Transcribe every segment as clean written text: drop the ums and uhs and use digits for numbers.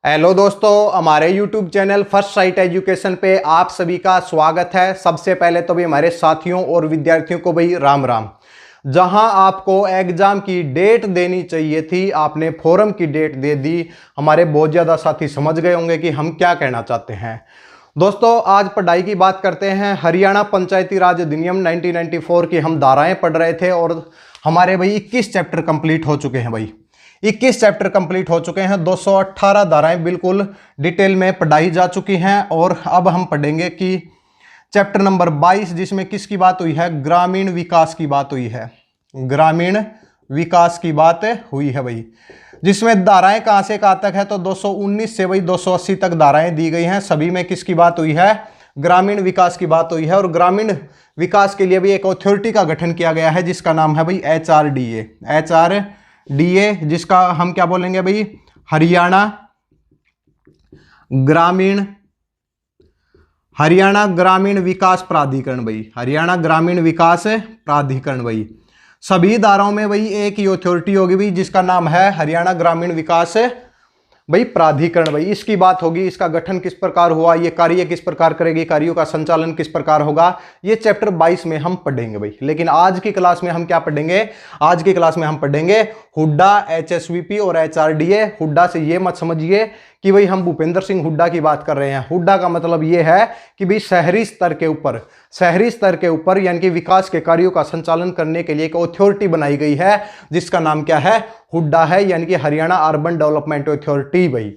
Hello दोस्तों, हमारे YouTube channel first sight education पे आप सभी का स्वागत है। सबसे पहले तो भी हमारे साथियों और विद्यार्थियों को भाई राम राम। जहां आपको एग्जाम की डेट देनी चाहिए थी, आपने फोरम की डेट दे दी। हमारे बहुत ज़्यादा साथी समझ गए होंगे कि हम क्या कहना चाहते हैं। दोस्तों, आज पढ़ाई की बात करते हैं। हरियाणा पंचायती राज अधिनियम 1994 की हम धाराएं पढ़ रहे थे और हमारे भाई 21 चैप्टर कंप्लीट हो चुके हैं। भाई 21 चैप्टर कंप्लीट हो चुके हैं। 218 धाराएं बिल्कुल डिटेल में पढ़ाई जा चुकी हैं और अब हम पढ़ेंगे कि चैप्टर नंबर 22, जिसमें किसकी बात हुई है? ग्रामीण विकास की बात हुई है। ग्रामीण विकास की बात हुई है भाई, जिसमें धाराएं कहां से कहां तक है? तो 219 से भाई 280 तक धाराएं दी गई हैं। सभी में किसकी बात हुई है? ग्रामीण विकास की बात हुई है। और ग्रामीण विकास के लिए भी एक अथॉरिटी का गठन किया गया है, जिसका नाम है भाई HRDA, जिसका हम क्या बोलेंगे भाई? हरियाणा ग्रामीण विकास प्राधिकरण भाई। हरियाणा ग्रामीण विकास प्राधिकरण भाई। सभी धाराओं में भाई एक ही अथॉरिटी होगी भाई, जिसका नाम है हरियाणा ग्रामीण विकास भाई प्राधिकरण भाई। इसकी बात होगी, इसका गठन किस प्रकार हुआ, ये कार्य किस प्रकार करेगी, कार्यों का संचालन किस प्रकार होगा, ये चैप्टर 22 में हम पढ़ेंगे भाई। लेकिन आज की क्लास में हम क्या पढ़ेंगे? आज की क्लास में हम पढ़ेंगे हुड्डा, HSVP और HRDA। हुड्डा से ये मत समझिए कि भाई हम भूपेंद्र सिंह हुड्डा की बात कर रहे हैं। हुड्डा का मतलब ये है कि भाई शहरी स्तर के ऊपर यानी कि विकास के कार्यों का संचालन करने के लिए एक अथॉरिटी बनाई गई है, जिसका नाम क्या है? हुड्डा है, यानी कि हरियाणा अर्बन डेवलपमेंट अथॉरिटी भाई।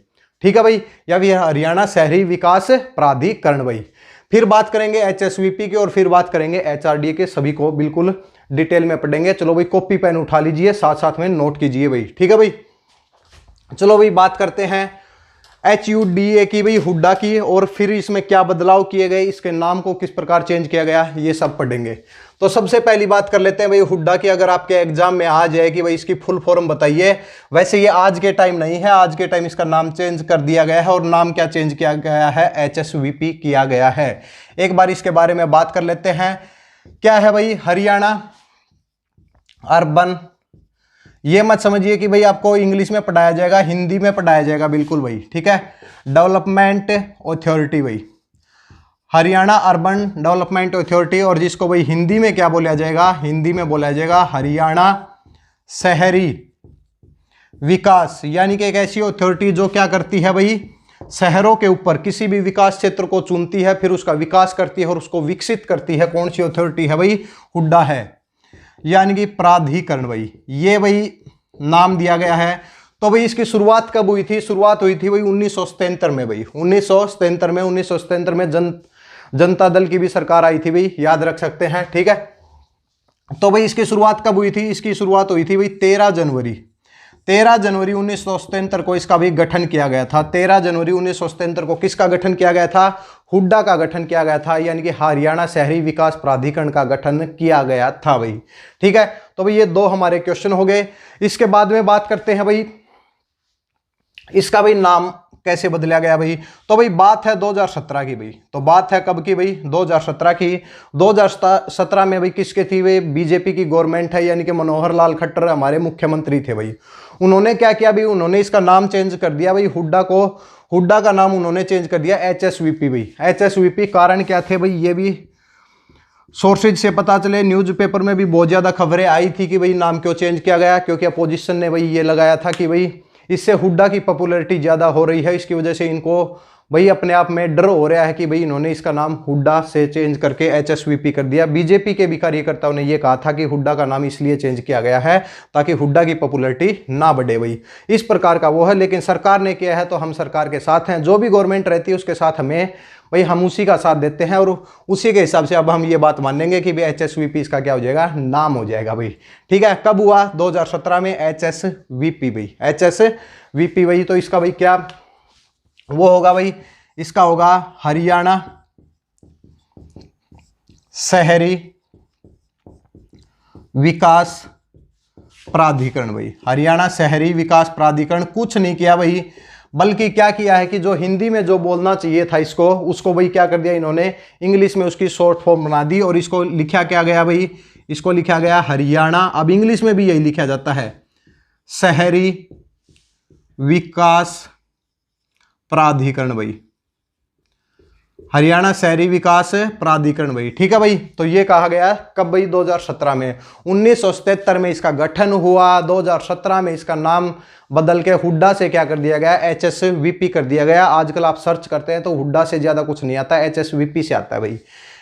ठीक है भाई, या फिर हरियाणा शहरी विकास प्राधिकरण भाई। फिर बात करेंगे HSVP की और फिर बात करेंगे HRDA के। सभी को बिल्कुल डिटेल में पढ़ेंगे। चलो भाई, कॉपी पेन उठा लीजिए, साथ साथ में नोट कीजिए भाई। ठीक है भाई, चलो भाई बात करते हैं HUDA की भाई, हुड्डा की। और फिर इसमें क्या बदलाव किए गए, इसके नाम को किस प्रकार चेंज किया गया, ये सब पढ़ेंगे। तो सबसे पहली बात कर लेते हैं भाई हुड्डा की। अगर आपके एग्जाम में आ जाए कि भाई इसकी फुल फॉर्म बताइए, वैसे ये आज के टाइम नहीं है, आज के टाइम इसका नाम चेंज कर दिया गया है। और नाम क्या चेंज किया गया है? HSVP किया गया है। एक बार इसके बारे में बात कर लेते हैं। क्या है भाई? हरियाणा अर्बन। ये मत समझिए कि भाई आपको इंग्लिश में पढ़ाया जाएगा, हिंदी में पढ़ाया जाएगा बिल्कुल भाई। ठीक है, डेवलपमेंट अथॉरिटी भाई, हरियाणा अर्बन डेवलपमेंट अथॉरिटी। और जिसको भाई हिंदी में क्या बोला जाएगा? हिंदी में बोला जाएगा हरियाणा शहरी विकास। यानी कि एक ऐसी अथॉरिटी जो क्या करती है भाई? शहरों के ऊपर किसी भी विकास क्षेत्र को चुनती है, फिर उसका विकास करती है और उसको विकसित करती है। कौन सी अथॉरिटी है भाई? हुड्डा है, यानी कि प्राधिकरण भाई। ये भाई नाम दिया गया है। तो भाई इसकी शुरुआत कब हुई थी? शुरुआत हुई थी भाई 1977 में भाई। 1977 में जनता दल की भी सरकार आई थी भाई, याद रख सकते हैं। ठीक है, तो भाई इसकी शुरुआत कब हुई थी? इसकी शुरुआत हुई थी भाई 13 जनवरी 1977 को इसका भी गठन किया गया था। 13 जनवरी 1977 को किसका गठन किया गया था? हुड्डा का गठन किया गया था, यानी कि हरियाणा शहरी विकास प्राधिकरण का गठन किया गया था भाई। ठीक है, तो भाई ये दो हमारे क्वेश्चन हो गए। इसके बाद में बात करते हैं भाई इसका भाई नाम कैसे बदला गया भाई। तो भाई बात है 2017 की भाई। तो बात है कब की भाई? 2017 की। 2017 में भाई किसके थी भाई? बीजेपी की गवर्नमेंट है, यानी कि मनोहर लाल खट्टर हमारे मुख्यमंत्री थे भाई। उन्होंने क्या किया भाई? उन्होंने इसका नाम चेंज कर दिया भाई। हुड्डा का नाम उन्होंने चेंज कर दिया HSVP भाई। HSVP कारण क्या थे भाई? ये भी सोर्सेज से पता चले, न्यूज़पेपर में भी बहुत ज्यादा खबरें आई थी कि भाई नाम क्यों चेंज किया गया, क्योंकि अपोजिशन ने भाई ये लगाया था कि भाई इससे हुड्डा की पॉपुलैरिटी ज़्यादा हो रही है। इसकी वजह से इनको भाई अपने आप में डर हो रहा है कि भाई इन्होंने इसका नाम हुड्डा से चेंज करके HSVP कर दिया। बीजेपी के भी कार्यकर्ताओं ने ये कहा था कि हुड्डा का नाम इसलिए चेंज किया गया है ताकि हुड्डा की पॉपुलैरिटी ना बढ़े भाई। इस प्रकार का वो है, लेकिन सरकार ने किया है तो हम सरकार के साथ हैं। जो भी गवर्नमेंट रहती है उसके साथ भाई हम उसी का साथ देते हैं और उसी के हिसाब से अब हम ये बात मानेंगे कि भाई HSVP इसका क्या हो जाएगा? नाम हो जाएगा भाई। ठीक है, कब हुआ? 2017 में HSVP भाई। HSVP भाई, तो इसका भाई क्या वो होगा भाई? इसका होगा हरियाणा शहरी विकास प्राधिकरण भाई। हरियाणा शहरी विकास प्राधिकरण। कुछ नहीं किया भाई, बल्कि क्या किया है कि जो हिंदी में जो बोलना चाहिए था इसको, उसको भाई क्या कर दिया इन्होंने? इंग्लिश में उसकी शॉर्ट फॉर्म बना दी और इसको लिखा क्या गया भाई? इसको लिखा गया हरियाणा। अब इंग्लिश में भी यही लिखा जाता है, शहरी विकास प्राधिकरण भाई, हरियाणा शहरी विकास प्राधिकरण भाई। ठीक है भाई, तो ये कहा गया कब भाई, 2017 में। 1977 में इसका गठन हुआ, 2017 में इसका नाम बदल के हुड्डा से क्या कर दिया गया, HSVP कर दिया गया। आजकल आप सर्च करते हैं तो हुड्डा से ज्यादा कुछ नहीं आता, HSVP से आता है भाई,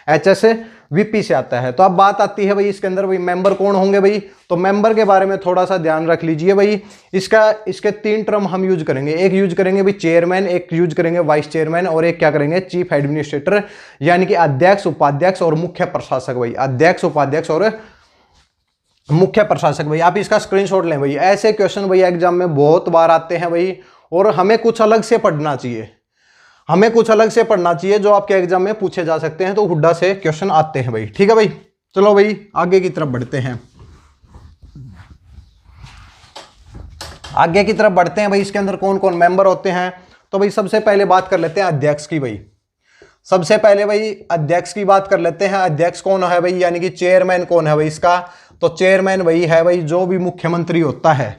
HSVP से आता है। तो अब बात आती है भाई इसके अंदर भाई मेंबर कौन होंगे भाई, तो मेंबर के बारे में थोड़ा सा ध्यान रख लीजिए भाई। इसके 3 टर्म हम यूज करेंगे, एक यूज करेंगे भाई चेयरमैन, एक यूज करेंगे वाइस चेयरमैन, और एक क्या करेंगे चीफ एडमिनिस्ट्रेटर, यानी कि अध्यक्ष, उपाध्यक्ष और मुख्य प्रशासक भाई, अध्यक्ष, उपाध्यक्ष और मुख्य प्रशासक भाई। आप इसका स्क्रीनशॉट लें भाई, ऐसे क्वेश्चन भाई एग्जाम में बहुत बार आते हैं भाई, और हमें कुछ अलग से पढ़ना चाहिए, हमें कुछ अलग से पढ़ना चाहिए जो आपके एग्जाम में पूछे जा सकते हैं। तो हुड्डा से क्वेश्चन आते हैं भाई। ठीक है भाई, चलो भाई आगे की तरफ बढ़ते हैं, आगे की तरफ बढ़ते हैं भाई। इसके अंदर कौन कौन मेंबर होते हैं, तो भाई सबसे पहले बात कर लेते हैं अध्यक्ष की भाई। सबसे पहले भाई अध्यक्ष की बात कर लेते हैं। अध्यक्ष कौन है भाई, यानी कि चेयरमैन कौन है भाई इसका, तो चेयरमैन वही है भाई जो भी मुख्यमंत्री होता है,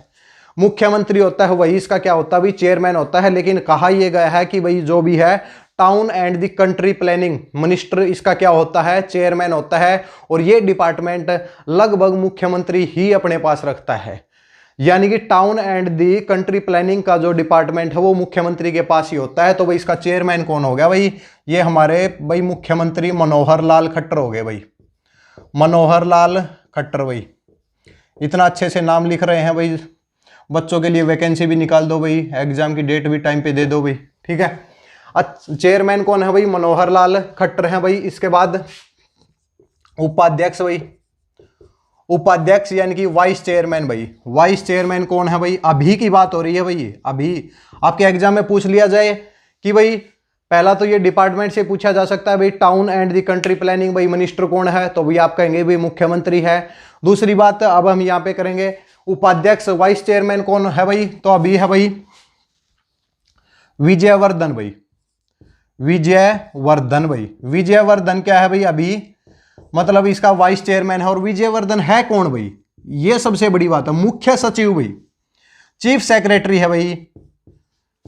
मुख्यमंत्री होता है वही इसका क्या होता है भाई, चेयरमैन होता है। लेकिन कहा यह गया है कि भाई जो भी है town and the country planning minister इसका क्या होता है, चेयरमैन होता है। और ये डिपार्टमेंट लगभग मुख्यमंत्री ही अपने पास रखता है, यानी कि town and the country planning का जो डिपार्टमेंट है वो मुख्यमंत्री के पास ही होता है। तो भाई इसका चेयरमैन कौन हो गया भाई, ये हमारे भाई मुख्यमंत्री मनोहर लाल खट्टर हो गए भाई, मनोहर लाल खट्टर भाई। इतना अच्छे से नाम लिख रहे हैं भाई, बच्चों के लिए वैकेंसी भी निकाल दो भाई, एग्जाम की डेट भी टाइम पे दे दो भाई। ठीक है, चेयरमैन कौन है भाई, मनोहर लाल खट्टर हैं भाई। इसके बाद उपाध्यक्ष भाई, उपाध्यक्ष यानी कि वाइस चेयरमैन भाई, वाइस चेयरमैन कौन है भाई, अभी की बात हो रही है भाई। अभी आपके एग्जाम में पूछ लिया जाए कि भाई पहला तो ये डिपार्टमेंट से पूछा जा सकता है भाई town and the country planning भाई मिनिस्टर कौन है, तो भाई आप कहेंगे भाई मुख्यमंत्री है। दूसरी बात अब हम यहाँ पे करेंगे उपाध्यक्ष, वाइस चेयरमैन कौन है भाई, तो अभी है भाई विजयवर्धन भाई, विजयवर्धन भाई। विजयवर्धन क्या है भाई अभी, मतलब इसका वाइस चेयरमैन है। और विजयवर्धन है कौन भाई, ये सबसे बड़ी बात है, मुख्य सचिव भाई, चीफ सेक्रेटरी है भाई,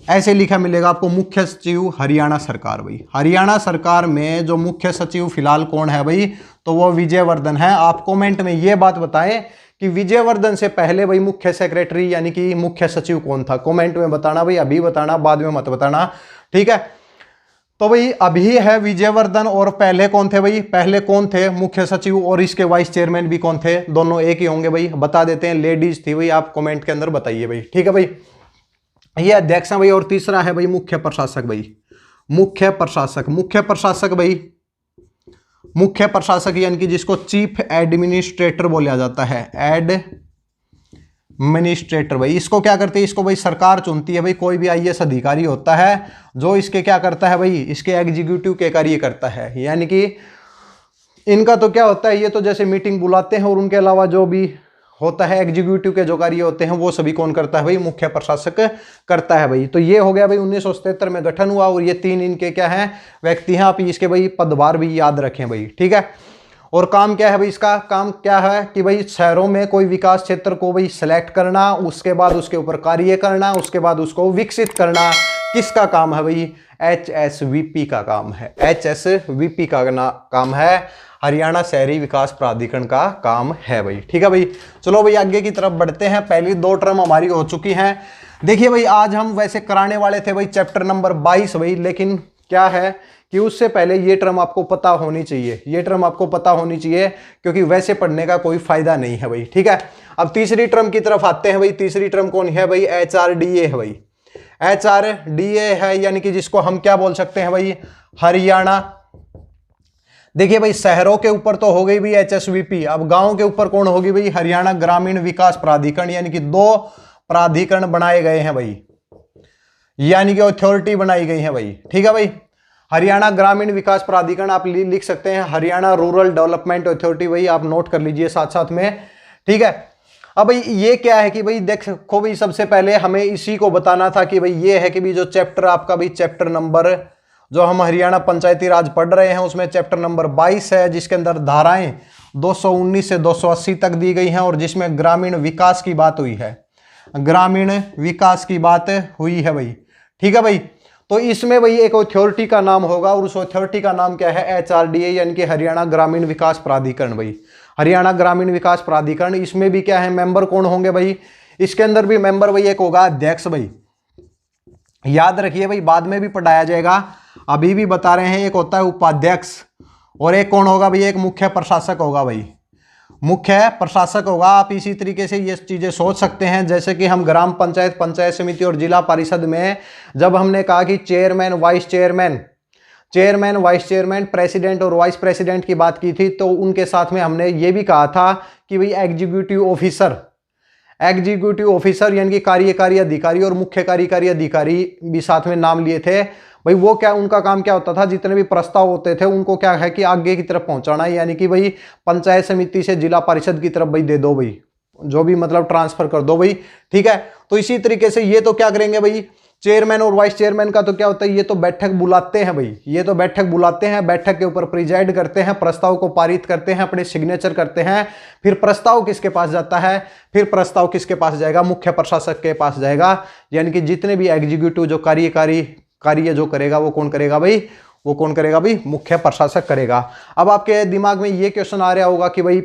ऐसे लिखा मिलेगा आपको मुख्य सचिव हरियाणा सरकार भाई। हरियाणा सरकार में जो मुख्य सचिव फिलहाल कौन है भाई, तो वो विजयवर्धन है। आप कमेंट में ये बात बताएं कि विजयवर्धन से पहले भाई मुख्य सेक्रेटरी यानी कि मुख्य सचिव कौन था, कमेंट में बताना भाई, अभी बताना, बाद में मत बताना। ठीक है, तो भाई अभी है विजयवर्धन, और पहले कौन थे भाई, पहले कौन थे मुख्य सचिव, और इसके वाइस चेयरमैन भी कौन थे, दोनों एक ही होंगे भाई, बता देते हैं, लेडीज थी भाई। आप कमेंट के अंदर बताइए भाई। ठीक है भाई, ये अध्यक्ष है भाई। और तीसरा है भाई मुख्य प्रशासक भाई, मुख्य प्रशासक। मुख्य प्रशासक भाई, मुख्य प्रशासक यानी कि जिसको चीफ एडमिनिस्ट्रेटर बोला जाता है, एडमिनिस्ट्रेटर भाई। इसको क्या करते हैं, इसको भाई सरकार चुनती है भाई। कोई भी IAS अधिकारी होता है जो इसके क्या करता है भाई, इसके एग्जीक्यूटिव के कार्य करता है। यानी कि इनका तो क्या होता है, ये तो जैसे मीटिंग बुलाते हैं, और उनके अलावा जो भी होता है एग्जीक्यूटिव के जो कार्य होते हैं वो सभी कौन करता है भाई, मुख्य प्रशासक करता है भाई। तो ये हो गया भाई 1977 में गठन हुआ, और ये 3 इनके क्या हैं व्यक्ति हैं। आप इसके भाई पदभार भी याद रखें भाई। ठीक है, और काम क्या है भाई, इसका काम क्या है कि भाई शहरों में कोई विकास क्षेत्र को भाई सिलेक्ट करना, उसके बाद उसके ऊपर कार्य करना, उसके बाद उसको विकसित करना, किसका काम है भाई, HSVP का काम है, HSVP का काम है, हरियाणा शहरी विकास प्राधिकरण का काम है भाई। ठीक है भाई, चलो भाई आगे की तरफ बढ़ते हैं। पहली 2 टर्म हमारी हो चुकी हैं। देखिए भाई आज हम वैसे कराने वाले थे भाई चैप्टर नंबर 22 भाई, लेकिन क्या है कि उससे पहले ये टर्म आपको पता होनी चाहिए, ये टर्म आपको पता होनी चाहिए, क्योंकि वैसे पढ़ने का कोई फायदा नहीं है भाई। ठीक है, अब तीसरी टर्म की तरफ आते हैं भाई। तीसरी टर्म कौन है भाई, HRDA है भाई, HRDA है, यानी कि जिसको हम क्या बोल सकते हैं भाई, हरियाणा। देखिए भाई शहरों के ऊपर तो हो गई भाई HSVP, अब गांव के ऊपर कौन होगी भाई, हरियाणा ग्रामीण विकास प्राधिकरण। यानी कि 2 प्राधिकरण बनाए गए हैं भाई, यानी कि अथॉरिटी बनाई गई है भाई। ठीक है भाई, हरियाणा ग्रामीण विकास प्राधिकरण आप लिख सकते हैं, हरियाणा रूरल डेवलपमेंट अथॉरिटी भाई, आप नोट कर लीजिए साथ साथ में। ठीक है, अब भाई ये क्या है कि भाई देखो भाई सबसे पहले हमें इसी को बताना था कि भाई ये है कि भाई जो चैप्टर आपका भाई चैप्टर नंबर जो हम हरियाणा पंचायती राज पढ़ रहे हैं उसमें चैप्टर नंबर 22 है, जिसके अंदर धाराएं 219 से 280 तक दी गई हैं, और जिसमें ग्रामीण विकास की बात हुई है, ग्रामीण विकास की बात हुई है भाई। ठीक है भाई, तो इसमें वही एक अथॉरिटी का नाम होगा और उस अथॉरिटी का नाम क्या है, HRDA यानी कि हरियाणा ग्रामीण विकास प्राधिकरण भाई, हरियाणा ग्रामीण विकास प्राधिकरण। इसमें भी क्या है, मेंबर कौन होंगे भाई, इसके अंदर भी मेंबर भाई एक होगा अध्यक्ष भाई, याद रखिए भाई, बाद में भी पढ़ाया जाएगा, अभी भी बता रहे हैं। एक होता है उपाध्यक्ष और एक कौन होगा भाई, एक मुख्य प्रशासक होगा भाई, मुख्य प्रशासक होगा। आप इसी तरीके से ये चीजें सोच सकते हैं, जैसे कि हम ग्राम पंचायत, पंचायत समिति और जिला परिषद में जब हमने कहा कि chairman, vice chairman, chairman, vice chairman, president और वाइस प्रेसिडेंट की बात की थी, तो उनके साथ में हमने ये भी कहा था कि भाई एग्जीक्यूटिव ऑफिसर, एग्जीक्यूटिव ऑफिसर यानी कि कार्यकारी अधिकारी और मुख्य कार्यकारी अधिकारी भी साथ में नाम लिए थे भाई। वो क्या, उनका काम क्या होता था, जितने भी प्रस्ताव होते थे उनको क्या है कि आगे की तरफ पहुंचाना है, यानी कि भाई पंचायत समिति से जिला परिषद की तरफ भाई दे दो भाई, जो भी मतलब ट्रांसफर कर दो भाई, ठीक है। तो इसी तरीके से ये तो क्या करेंगे भाई, चेयरमैन और वाइस चेयरमैन का तो क्या होता है, ये तो बैठक बुलाते हैं भाई, ये तो बैठक बुलाते हैं, बैठक के ऊपर प्रिजाइड करते हैं, प्रस्ताव को पारित करते हैं, अपने सिग्नेचर करते हैं। फिर प्रस्ताव किसके पास जाता है, फिर प्रस्ताव किसके पास जाएगा, मुख्य प्रशासक के पास जाएगा, यानी कि जितने भी एग्जीक्यूटिव जो कार्यकारी कार्य जो करेगा वो कौन करेगा भाई, वो कौन करेगा भाई, मुख्य प्रशासक करेगा। अब आपके दिमाग में ये क्वेश्चन आ रहा होगा कि भाई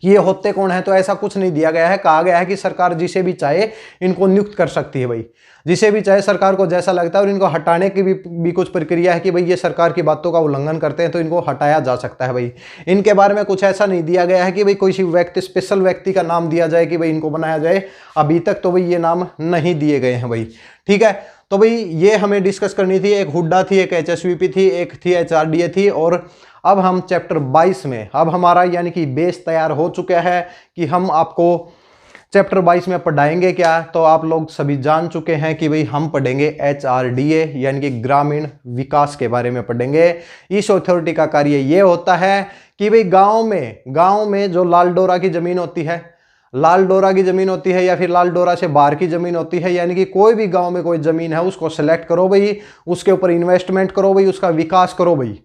ये होते कौन है, तो ऐसा कुछ नहीं दिया गया है, कहा गया है कि सरकार जिसे भी चाहे इनको नियुक्त कर सकती है भाई, जिसे भी चाहे सरकार को जैसा लगता है, और इनको हटाने की भी कुछ प्रक्रिया है कि भाई ये सरकार की बातों का उल्लंघन करते हैं तो इनको हटाया जा सकता है भाई। इनके बारे में कुछ ऐसा नहीं दिया गया है कि भाई कोई व्यक्ति, स्पेशल व्यक्ति का नाम दिया जाए कि भाई इनको बनाया जाए, अभी तक तो भाई ये नाम नहीं दिए गए हैं भाई, ठीक है। तो भाई ये हमें डिस्कस करनी थी, एक हुड्डा थी, एक HSVP थी, एक थी HRDA थी, और अब हम चैप्टर 22 में, अब हमारा यानी कि बेस तैयार हो चुका है कि हम आपको चैप्टर 22 में पढ़ाएंगे क्या। तो आप लोग सभी जान चुके हैं कि भाई हम पढ़ेंगे HRDA यानी कि ग्रामीण विकास के बारे में पढ़ेंगे। इस अथॉरिटी का कार्य ये होता है कि भाई गांव में जो लाल डोरा की जमीन होती है, लाल डोरा की जमीन होती है या फिर लाल डोरा से बाहर की जमीन होती है, यानी कि कोई भी गांव में कोई जमीन है उसको सेलेक्ट करो भाई, उसके ऊपर इन्वेस्टमेंट करो भाई, उसका विकास करो भाई,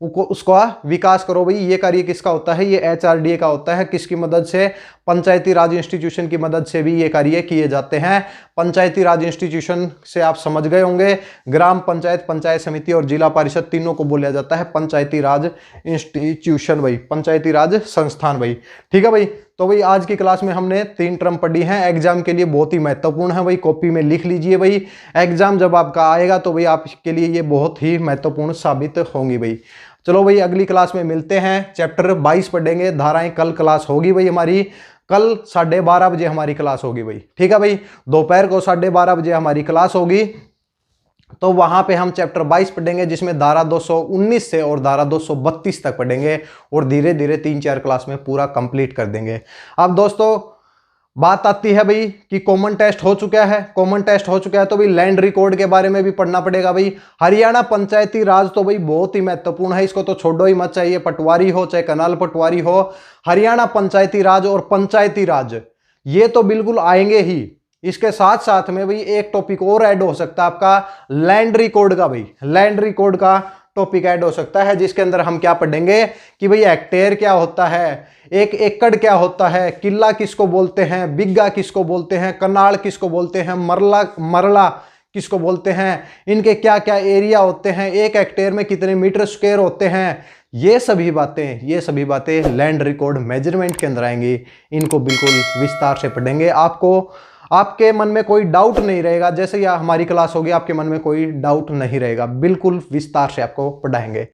उसका विकास करो भाई। ये कार्य किसका होता है, ये HRDA का होता है। किसकी मदद से, पंचायती राज इंस्टीट्यूशन की मदद से भी ये कार्य किए जाते हैं। पंचायती राज इंस्टीट्यूशन से आप समझ गए होंगे, ग्राम पंचायत, पंचायत समिति और जिला परिषद तीनों को बोला जाता है पंचायती राज इंस्टीट्यूशन भाई, पंचायती राज संस्थान भाई, ठीक है भाई। तो भाई आज की क्लास में हमने 3 टर्म पढ़ी हैं, एग्जाम के लिए बहुत ही महत्वपूर्ण है भाई, कॉपी में लिख लीजिए भाई, एग्जाम जब आपका आएगा तो भाई आपके लिए ये बहुत ही महत्वपूर्ण साबित होंगी भाई। चलो भाई अगली क्लास में मिलते हैं, चैप्टर 22 पढ़ेंगे, धाराएं। कल क्लास होगी भाई हमारी, कल 12:30 बजे हमारी क्लास होगी भाई, ठीक है भाई। दोपहर को 12:30 बजे हमारी क्लास होगी, तो वहां पे हम चैप्टर 22 पढ़ेंगे, जिसमें धारा 219 से और धारा 232 तक पढ़ेंगे, और धीरे धीरे 3-4 क्लास में पूरा कंप्लीट कर देंगे। अब दोस्तों बात आती है भाई कि कॉमन टेस्ट हो चुका है, कॉमन टेस्ट हो चुका है, तो भाई लैंड रिकॉर्ड के बारे में भी पढ़ना पड़ेगा भाई। हरियाणा पंचायती राज तो भाई बहुत ही महत्वपूर्ण है, इसको तो छोड़ो ही मत, चाहिए पटवारी हो चाहे कनाल पटवारी हो, हरियाणा पंचायती राज और पंचायती राज ये तो बिल्कुल आएंगे ही। इसके साथ साथ में भाई एक टॉपिक और ऐड हो सकता है आपका लैंड रिकॉर्ड का भाई, लैंड रिकॉर्ड का टॉपिक ऐड हो सकता है, जिसके अंदर हम क्या पढ़ेंगे कि भाई हेक्टेयर क्या होता है, एक एकड़ क्या होता है, किला किसको बोलते हैं, बिग्गा किसको बोलते हैं, कनाल किसको बोलते हैं, मरला किसको बोलते हैं, इनके क्या क्या एरिया होते हैं, एक हेक्टेयर में कितने मीटर स्क्वायर होते हैं, ये सभी बातें लैंड रिकॉर्ड मेजरमेंट के अंदर आएंगी। इनको बिल्कुल विस्तार से पढ़ेंगे। आपके मन में कोई डाउट नहीं रहेगा, जैसे यह हमारी क्लास होगी आपके मन में कोई डाउट नहीं रहेगा, बिल्कुल विस्तार से आपको पढ़ाएंगे।